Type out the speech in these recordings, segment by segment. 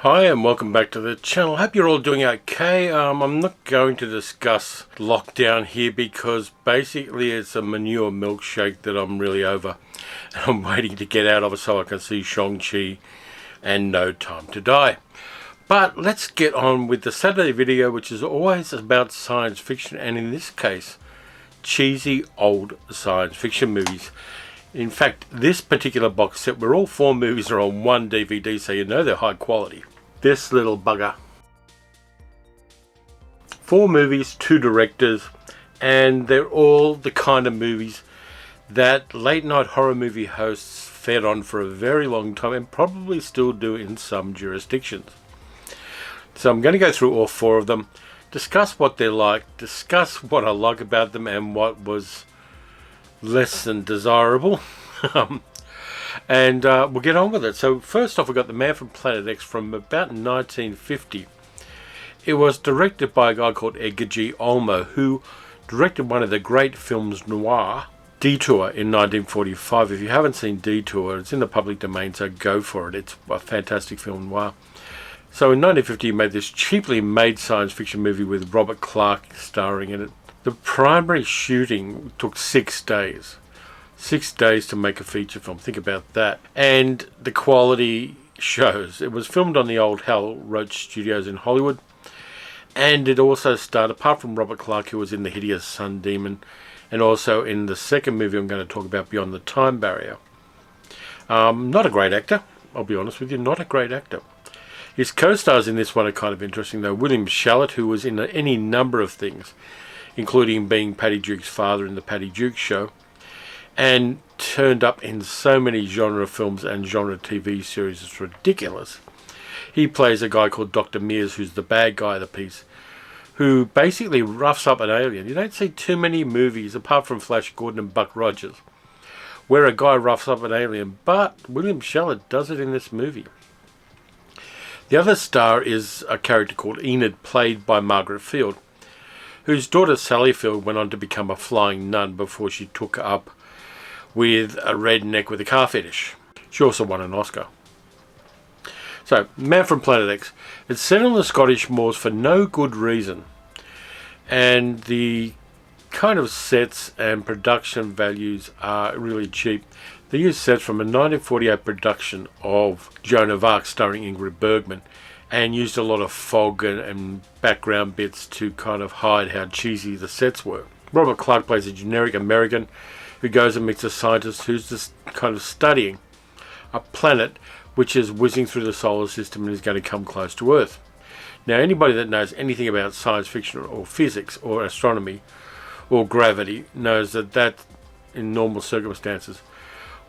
Hi and welcome back to the channel. Hope you're all doing okay. I'm not going to discuss lockdown here because basically it's a manure milkshake that I'm really over. I'm waiting to get out of it so I can see Shang-Chi and No Time to Die. But let's get on with the Saturday video, which is always about science fiction, and in this case cheesy old science fiction movies. In fact, this particular box set where all 4 movies are on one DVD, so you know they're high quality. This little bugger. 4 movies, 2 directors, and they're all the kind of movies that late night horror movie hosts fed on for a very long time and probably still do in some jurisdictions. So I'm going to go through all 4 of them, discuss what they're like, discuss what I like about them and what was less than desirable. And we'll get on with it. So first off, we got The Man from Planet X from about 1950. It was directed by a guy called Edgar G. Olmo, who directed one of the great films noir, Detour, in 1945. If you haven't seen Detour, it's in the public domain, so go for it. It's a fantastic film noir. So in 1950 he made this cheaply made science fiction movie with Robert Clark starring in it. The primary shooting took 6 days. 6 days to make a feature film. Think about that. And the quality shows. It was filmed on the old Hal Roach Studios in Hollywood. And it also starred, apart from Robert Clark, who was in The Hideous Sun Demon, and also in the second movie I'm going to talk about, Beyond the Time Barrier. Not a great actor, I'll be honest with you, not a great actor. His co-stars in this one are kind of interesting though. William Shalett, who was in any number of things, including being Patty Duke's father in The Patty Duke Show, and turned up in so many genre films and genre TV series, it's ridiculous. He plays a guy called Dr. Mears, who's the bad guy of the piece, who basically roughs up an alien. You don't see too many movies, apart from Flash Gordon and Buck Rogers, where a guy roughs up an alien, but William Shalett does it in this movie. The other star is a character called Enid, played by Margaret Field, whose daughter Sally Field went on to become a flying nun before she took up with a redneck with a car fetish. She also won an Oscar. So, Man from Planet X. It's set on the Scottish moors for no good reason. And the kind of sets and production values are really cheap. They use sets from a 1948 production of Joan of Arc starring Ingrid Bergman, and used a lot of fog and background bits to kind of hide how cheesy the sets were. Robert Clark plays a generic American who goes and meets a scientist who's just kind of studying a planet which is whizzing through the solar system and is going to come close to Earth. Now, anybody that knows anything about science fiction or physics or astronomy or gravity knows that in normal circumstances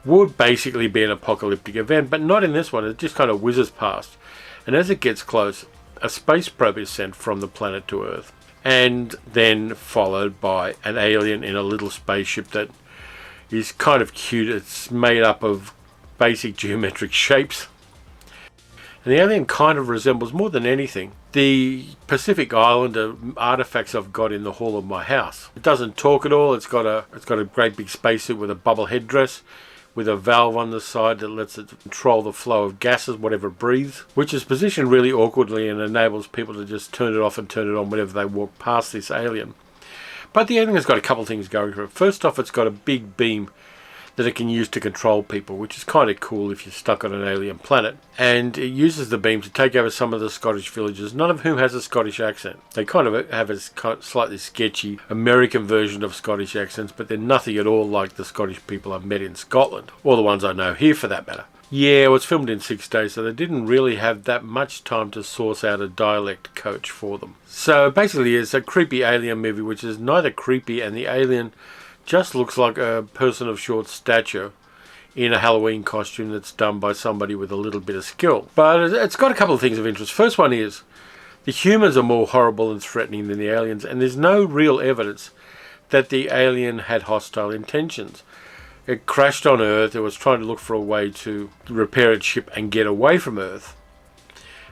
would basically be an apocalyptic event, but not in this one. It just kind of whizzes past. And as it gets close, a space probe is sent from the planet to Earth, and then followed by an alien in a little spaceship that is kind of cute. It's made up of basic geometric shapes. And the alien kind of resembles, more than anything, the Pacific Islander artifacts I've got in the hall of my house. It doesn't talk at all. It's got a great big spacesuit with a bubble headdress, with a valve on the side that lets it control the flow of gases, whatever it breathes, which is positioned really awkwardly and enables people to just turn it off and turn it on whenever they walk past this alien. But the alien has got a couple of things going for it. First off, it's got a big beam that it can use to control people, which is kind of cool if you're stuck on an alien planet. And it uses the beam to take over some of the Scottish villages, none of whom has a Scottish accent. They kind of have a slightly sketchy American version of Scottish accents, but they're nothing at all like the Scottish people I've met in Scotland, or the ones I know here for that matter. Yeah, it was filmed in 6 days, so they didn't really have that much time to source out a dialect coach for them. So basically it's a creepy alien movie, which is neither creepy, and the alien just looks like a person of short stature in a Halloween costume that's done by somebody with a little bit of skill. But it's got a couple of things of interest. First one is, the humans are more horrible and threatening than the aliens, and there's no real evidence that the alien had hostile intentions. It crashed on Earth. It was trying to look for a way to repair its ship and get away from Earth.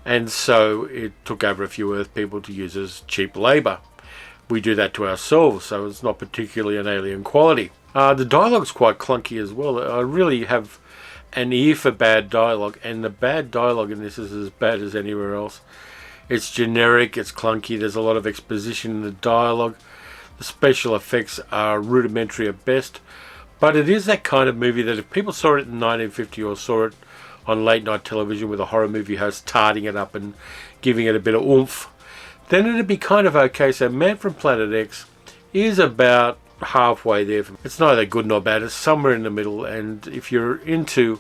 And so it took over a few Earth people to use as cheap labour. We do that to ourselves, so it's not particularly an alien quality. The dialogue's quite clunky as well. I really have an ear for bad dialogue, and the bad dialogue in this is as bad as anywhere else. It's generic, it's clunky, there's a lot of exposition in the dialogue. The special effects are rudimentary at best, but it is that kind of movie that if people saw it in 1950 or saw it on late night television with a horror movie host tarting it up and giving it a bit of oomph, then it'd be kind of okay. So Man from Planet X is about halfway there. It's neither good nor bad, it's somewhere in the middle, and if you're into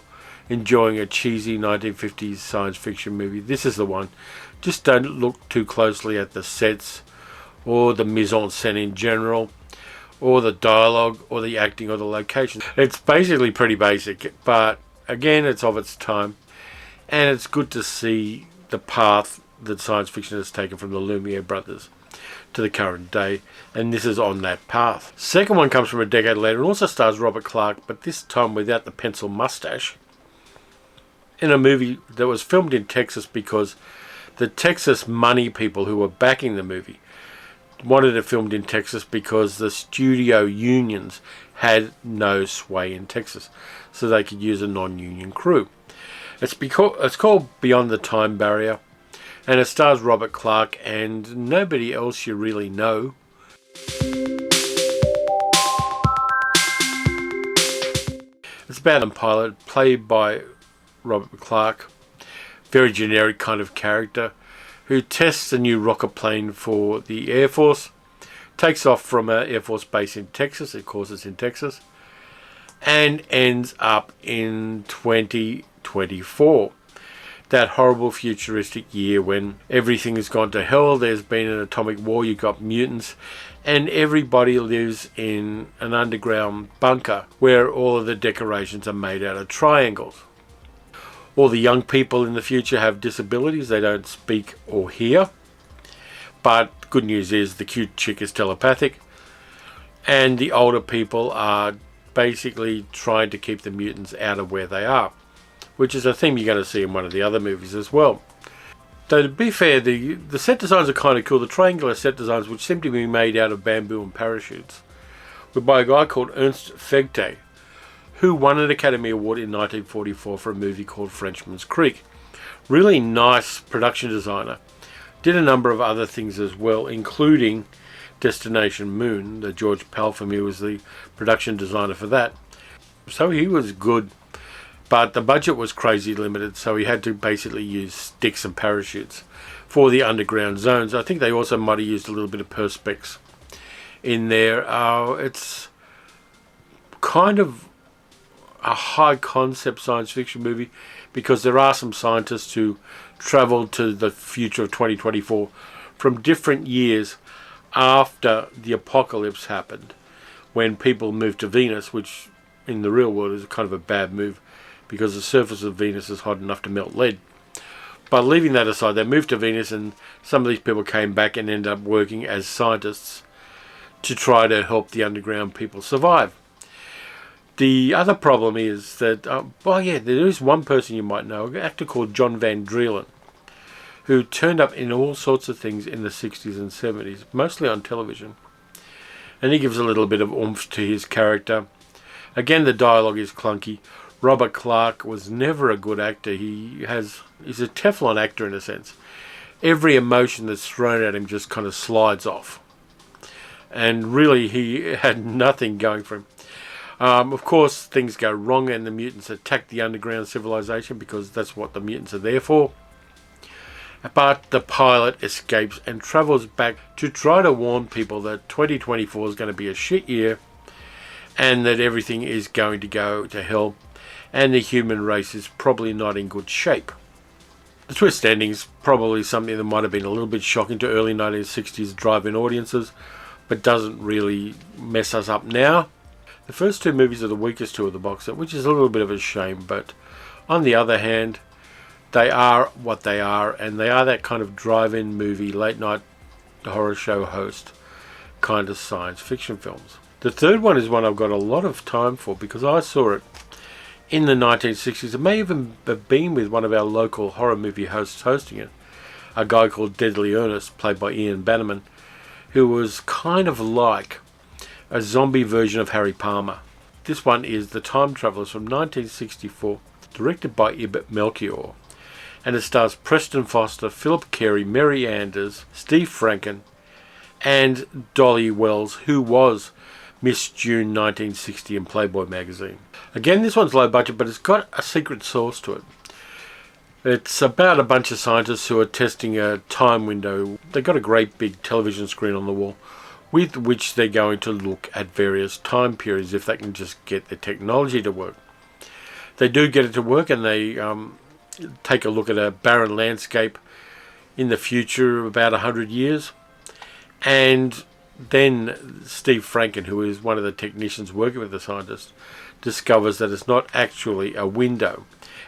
enjoying a cheesy 1950s science fiction movie, this is the one. Just don't look too closely at the sets or the mise-en-scène in general, or the dialogue or the acting or the location. It's basically pretty basic, but again, it's of its time, and it's good to see the path that science fiction has taken from the Lumiere brothers to the current day, and this is on that path. Second one comes from a decade later and also stars Robert Clark, but this time without the pencil mustache, in a movie that was filmed in Texas because the Texas money people who were backing the movie wanted it filmed in Texas because the studio unions had no sway in Texas, so they could use a non-union crew. It's called Beyond the Time Barrier, and it stars Robert Clark and nobody else you really know. It's about a pilot played by Robert Clark, very generic kind of character, who tests a new rocket plane for the Air Force, takes off from an Air Force base in Texas, of course it's in Texas, and ends up in 2024. That horrible futuristic year when everything has gone to hell, there's been an atomic war, you've got mutants, and everybody lives in an underground bunker where all of the decorations are made out of triangles. All the young people in the future have disabilities, they don't speak or hear, but good news is the cute chick is telepathic, and the older people are basically trying to keep the mutants out of where they are, which is a theme you're going to see in one of the other movies as well. Though to be fair, the set designs are kind of cool. The triangular set designs, which seem to be made out of bamboo and parachutes, were by a guy called Ernst Fegte, who won an Academy Award in 1944 for a movie called Frenchman's Creek. Really nice production designer. Did a number of other things as well, including Destination Moon. The George Palfamy was the production designer for that. So he was good. But the budget was crazy limited, so he had to basically use sticks and parachutes for the underground zones. I think they also might have used a little bit of perspex in there. It's kind of a high concept science fiction movie because there are some scientists who travel to the future of 2024 from different years after the apocalypse happened, when people moved to Venus, which in the real world is kind of a bad move, because the surface of Venus is hot enough to melt lead. But leaving that aside, they moved to Venus, and some of these people came back and ended up working as scientists to try to help the underground people survive. The other problem is that, there is one person you might know, an actor called John Van Drielen, who turned up in all sorts of things in the 60s and 70s, mostly on television. And he gives a little bit of oomph to his character. Again, the dialogue is clunky. Robert Clark was never a good actor. He's a Teflon actor in a sense. Every emotion that's thrown at him just kind of slides off. And really, he had nothing going for him. Of course, things go wrong and the mutants attack the underground civilization because that's what the mutants are there for. But the pilot escapes and travels back to try to warn people that 2024 is going to be a shit year and that everything is going to go to hell and the human race is probably not in good shape. The twist ending is probably something that might have been a little bit shocking to early 1960s drive-in audiences, but doesn't really mess us up now. The first two movies are the weakest two of the box set, which is a little bit of a shame, but on the other hand, they are what they are, and they are that kind of drive-in movie, late-night horror show host kind of science fiction films. The third one is one I've got a lot of time for because I saw it in the 1960s. It may even have been with one of our local horror movie hosts hosting it, a guy called Deadly Ernest, played by Ian Bannerman, who was kind of like a zombie version of Harry Palmer. This one is The Time Travelers from 1964, directed by Ib Melchior, and it stars Preston Foster, Philip Carey, Mary Anders, Steve Franken, and Dolly Wells, who was Miss June 1960 in Playboy magazine. Again, this one's low budget, but it's got a secret sauce to it. It's about a bunch of scientists who are testing a time window. They've got a great big television screen on the wall with which they're going to look at various time periods if they can just get the technology to work. They do get it to work, and they take a look at a barren landscape in the future, about 100 years. And then Steve Franken, who is one of the technicians working with the scientists, discovers that it's not actually a window,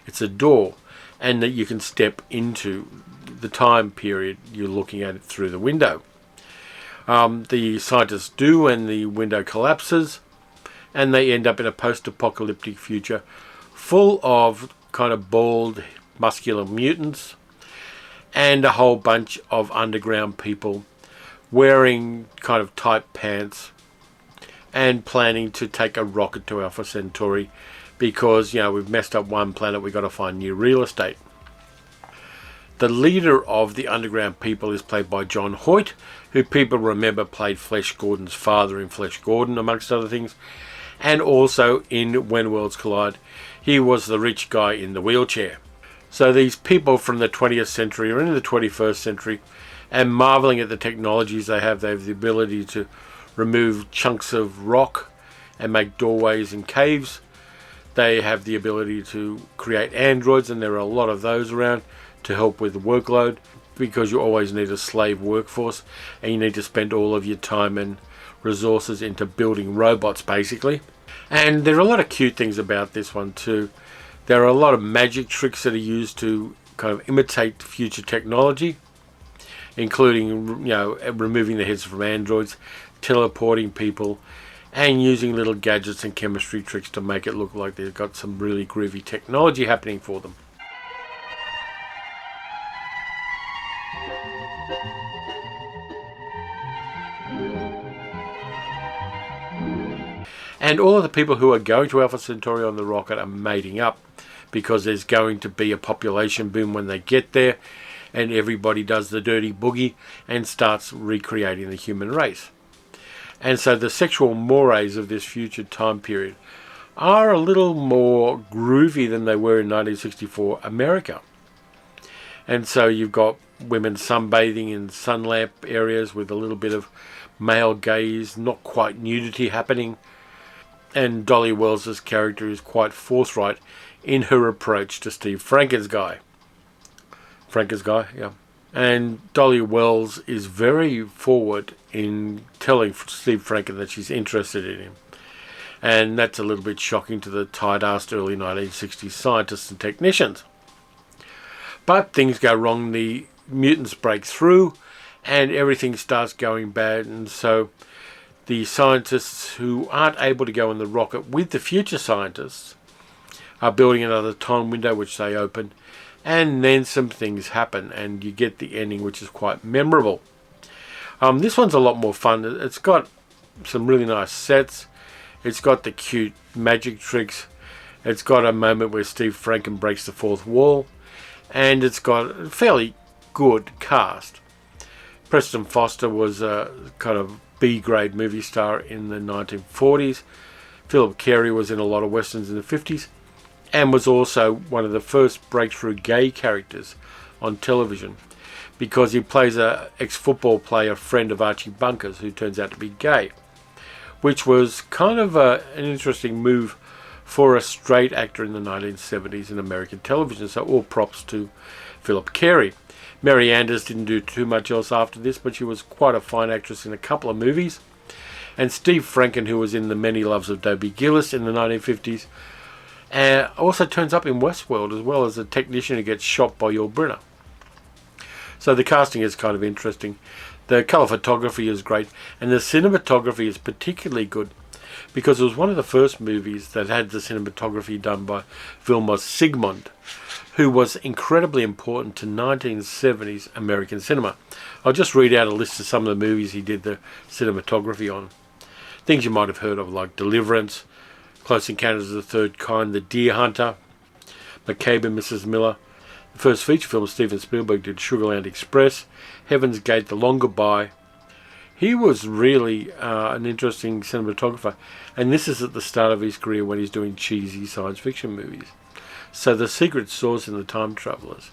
it's a door, and that you can step into the time period you're looking at it through the window. The scientists do, and the window collapses, and they end up in a post-apocalyptic future full of kind of bald, muscular mutants and a whole bunch of underground people wearing kind of tight pants and planning to take a rocket to Alpha Centauri because, we've messed up one planet, we've got to find new real estate. The leader of the underground people is played by John Hoyt, who people remember played Flesh Gordon's father in Flesh Gordon, amongst other things, and also in When Worlds Collide, he was the rich guy in the wheelchair. So these people from the 20th century are in the 21st century and marveling at the technologies they have. They have the ability to remove chunks of rock and make doorways in caves. They have the ability to create androids, and there are a lot of those around to help with the workload, because you always need a slave workforce and you need to spend all of your time and resources into building robots, basically. And there are a lot of cute things about this one too. There are a lot of magic tricks that are used to kind of imitate future technology, including removing the heads from androids, teleporting people, and using little gadgets and chemistry tricks to make it look like they've got some really groovy technology happening for them. And all of the people who are going to Alpha Centauri on the rocket are mating up, because there's going to be a population boom when they get there, and everybody does the dirty boogie and starts recreating the human race. And so the sexual mores of this future time period are a little more groovy than they were in 1964 America. And so you've got women sunbathing in sun lamp areas with a little bit of male gaze, not quite nudity happening. And Dolly Wells' character is quite forthright in her approach to Steve Franken's guy. Yeah. And Dolly Wells is very forward in telling Steve Franken that she's interested in him. And that's a little bit shocking to the tight-assed early 1960s scientists and technicians. But things go wrong. The mutants break through and everything starts going bad. And so the scientists who aren't able to go in the rocket with the future scientists are building another time window, which they open, and then some things happen, and you get the ending, which is quite memorable. This one's a lot more fun. It's got some really nice sets. It's got the cute magic tricks. It's got a moment where Steve Franken breaks the fourth wall, and it's got a fairly good cast. Preston Foster was a kind of B-grade movie star in the 1940s. Philip Carey was in a lot of westerns in the 50s, and was also one of the first breakthrough gay characters on television, because he plays a ex-football player friend of Archie Bunker's who turns out to be gay, which was kind of an interesting move for a straight actor in the 1970s in American television. So all props to Philip Carey. Mary Anders didn't do too much else after this, but she was quite a fine actress in a couple of movies. And Steve Franken, who was in The Many Loves of Dobie Gillis in the 1950s, also turns up in Westworld, as well as a technician who gets shot by Yul Brynner. So the casting is kind of interesting. The colour photography is great, and the cinematography is particularly good, because it was one of the first movies that had the cinematography done by Vilmos Zsigmond, who was incredibly important to 1970s American cinema. I'll just read out a list of some of the movies he did the cinematography on. Things you might have heard of, like Deliverance, Close Encounters of the Third Kind, The Deer Hunter, McCabe and Mrs. Miller. The first feature film Steven Spielberg did, Sugarland Express, Heaven's Gate, The Long Goodbye. He was really an interesting cinematographer, and this is at the start of his career when he's doing cheesy science fiction movies. So the secret sauce in The Time Travelers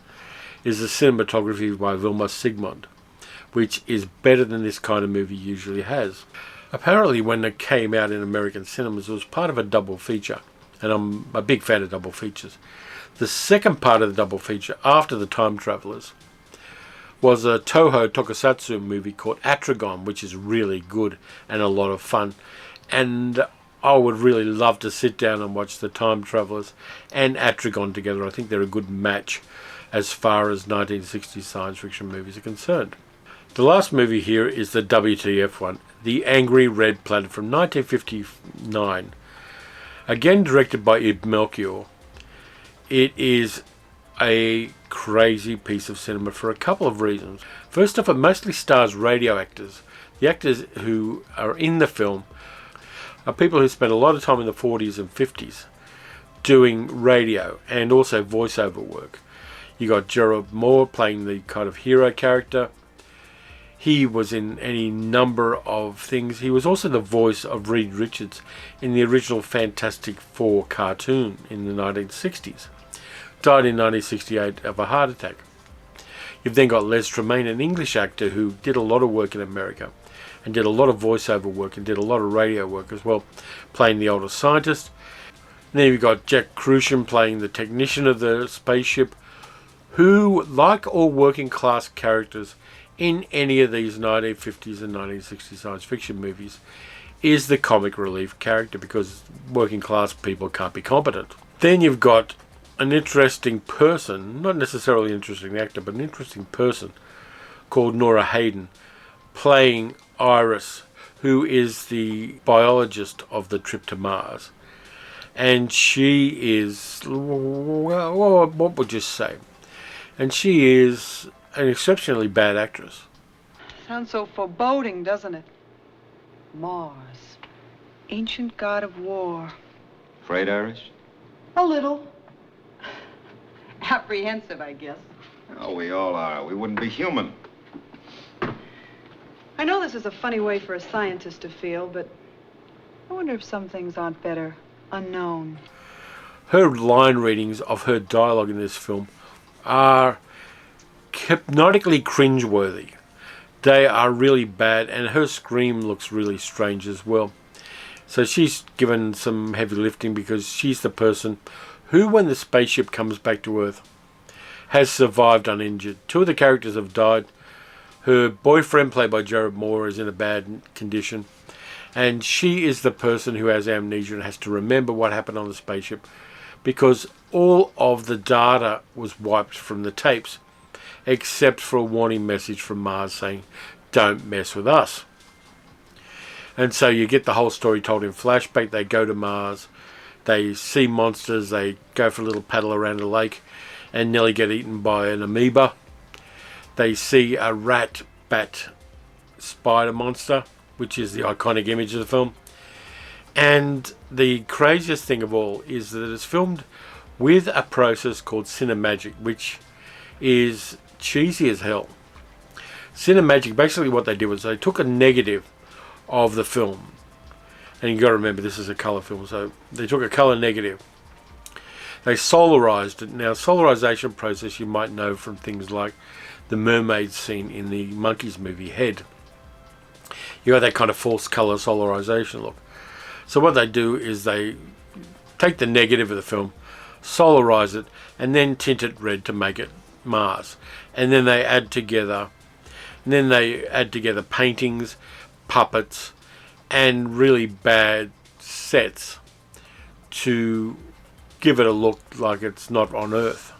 is the cinematography by Vilmos Zsigmond, which is better than this kind of movie usually has. Apparently when it came out in American cinemas, it was part of a double feature, and I'm a big fan of double features. The second part of the double feature, after The Time Travelers, was a Toho Tokusatsu movie called Atragon, which is really good and a lot of fun. And I would really love to sit down and watch The Time Travelers and Atragon together. I think they're a good match as far as 1960s science fiction movies are concerned. The last movie here is the WTF one, The Angry Red Planet from 1959. Again directed by Ib Melchior. It is a crazy piece of cinema for a couple of reasons. First off, it mostly stars radio actors. The actors who are in the film are people who spent a lot of time in the 40s and 50s doing radio and also voiceover work. You got Gerard Moore playing the kind of hero character. He was in any number of things. He was also the voice of Reed Richards in the original Fantastic Four cartoon in the 1960s. Died in 1968 of a heart attack. You've then got Les Tremayne, an English actor who did a lot of work in America and did a lot of voiceover work and did a lot of radio work as well, playing the older scientist. And then you've got Jack Kruschen playing the technician of the spaceship, who, like all working class characters in any of these 1950s and 1960s science fiction movies, is the comic relief character because working class people can't be competent. Then you've got an interesting person, not necessarily an interesting actor, but an interesting person called Nora Hayden playing Iris, who is the biologist of the trip to Mars. And she is, well, what would you say? And she is an exceptionally bad actress. Sounds so foreboding, doesn't it? Mars, ancient god of war. Afraid, Iris? A little. Apprehensive, I guess. Oh, we all are. We wouldn't be human. I know this is a funny way for a scientist to feel, but I wonder if some things aren't better unknown. Her line readings of her dialogue in this film are hypnotically cringeworthy. They are really bad, and her scream looks really strange as well. So she's given some heavy lifting because she's the person who, when the spaceship comes back to Earth, has survived uninjured. Two of the characters have died. Her boyfriend, played by Gerard Moore, is in a bad condition. And she is the person who has amnesia and has to remember what happened on the spaceship because all of the data was wiped from the tapes except for a warning message from Mars saying, "Don't mess with us." And so you get the whole story told in flashback. They go to Mars. They see monsters. They go for a little paddle around a lake and nearly get eaten by an amoeba. They see a rat, bat, spider monster, which is the iconic image of the film. And the craziest thing of all is that it's filmed with a process called Cinemagic, which is cheesy as hell. Cinemagic, basically what they did was they took a negative of the film, and you got to remember this is a color film, so they took a color negative. They solarized it. Now, solarization process you might know from things like the mermaid scene in the Monkeys movie Head. You got that kind of false color solarization look. So what they do is they take the negative of the film, solarize it, and then tint it red to make it Mars. And then they add together paintings, puppets, and really bad sets to give it a look like it's not on Earth.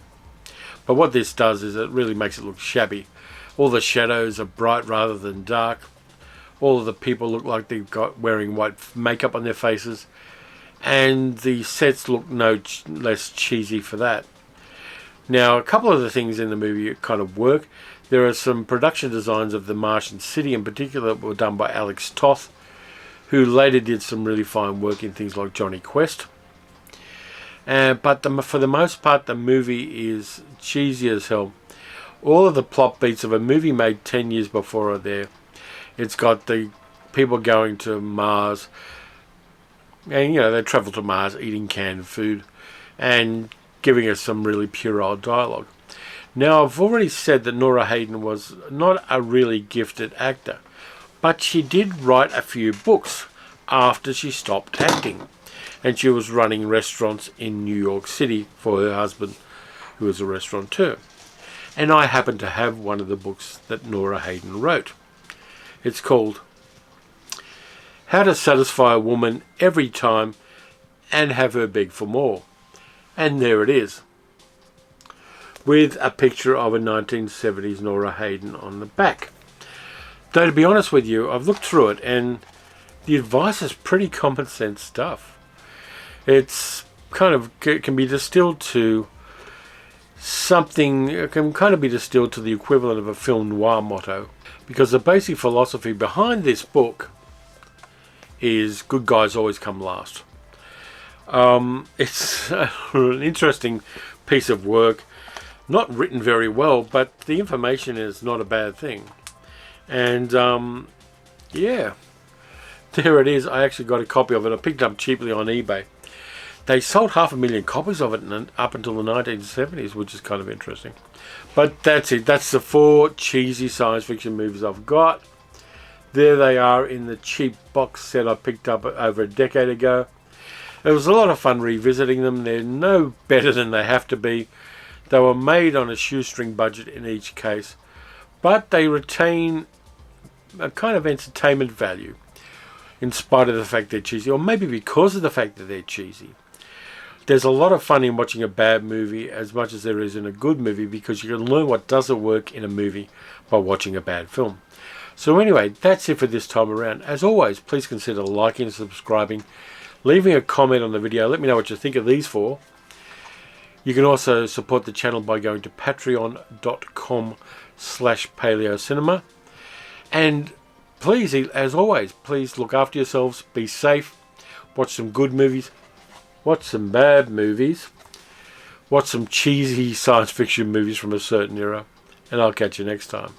But what this does is it really makes it look shabby. All the shadows are bright rather than dark. All of the people look like they've got wearing white makeup on their faces. And the sets look no less cheesy for that. Now, a couple of the things in the movie kind of work. There are some production designs of the Martian city in particular that were done by Alex Toth, who later did some really fine work in things like Johnny Quest. But for the most part, the movie is cheesy as hell. All of the plot beats of a movie made 10 years before are there. It's got the people going to Mars, and they travel to Mars eating canned food and giving us some really puerile dialogue. Now, I've already said that Nora Hayden was not a really gifted actor, but she did write a few books after she stopped acting, and she was running restaurants in New York City for her husband, who was a restaurateur. And I happen to have one of the books that Nora Hayden wrote. It's called How to Satisfy a Woman Every Time and Have Her Beg for More. And there it is, with a picture of a 1970s Nora Hayden on the back. Though, to be honest with you, I've looked through it and the advice is pretty common sense stuff. It's it can be distilled to something, it can kind of be distilled to the equivalent of a film noir motto, because the basic philosophy behind this book is good guys always come last. It's an interesting piece of work, not written very well, but the information is not a bad thing. And yeah, there it is. I actually got a copy of it. I picked it up cheaply on eBay. They sold 500,000 copies of it up until the 1970s, which is kind of interesting. But that's it. That's the 4 cheesy science fiction movies I've got. There they are in the cheap box set I picked up over a decade ago. It was a lot of fun revisiting them. They're no better than they have to be. They were made on a shoestring budget in each case, but they retain a kind of entertainment value in spite of the fact they're cheesy, or maybe because of the fact that they're cheesy. There's a lot of fun in watching a bad movie as much as there is in a good movie, because you can learn what doesn't work in a movie by watching a bad film. So anyway, that's it for this time around. As always, please consider liking and subscribing, leaving a comment on the video. Let me know what you think of these 4. You can also support the channel by going to patreon.com/paleocinema. And please, as always, please look after yourselves, be safe, watch some good movies, watch some bad movies, watch some cheesy science fiction movies from a certain era, and I'll catch you next time.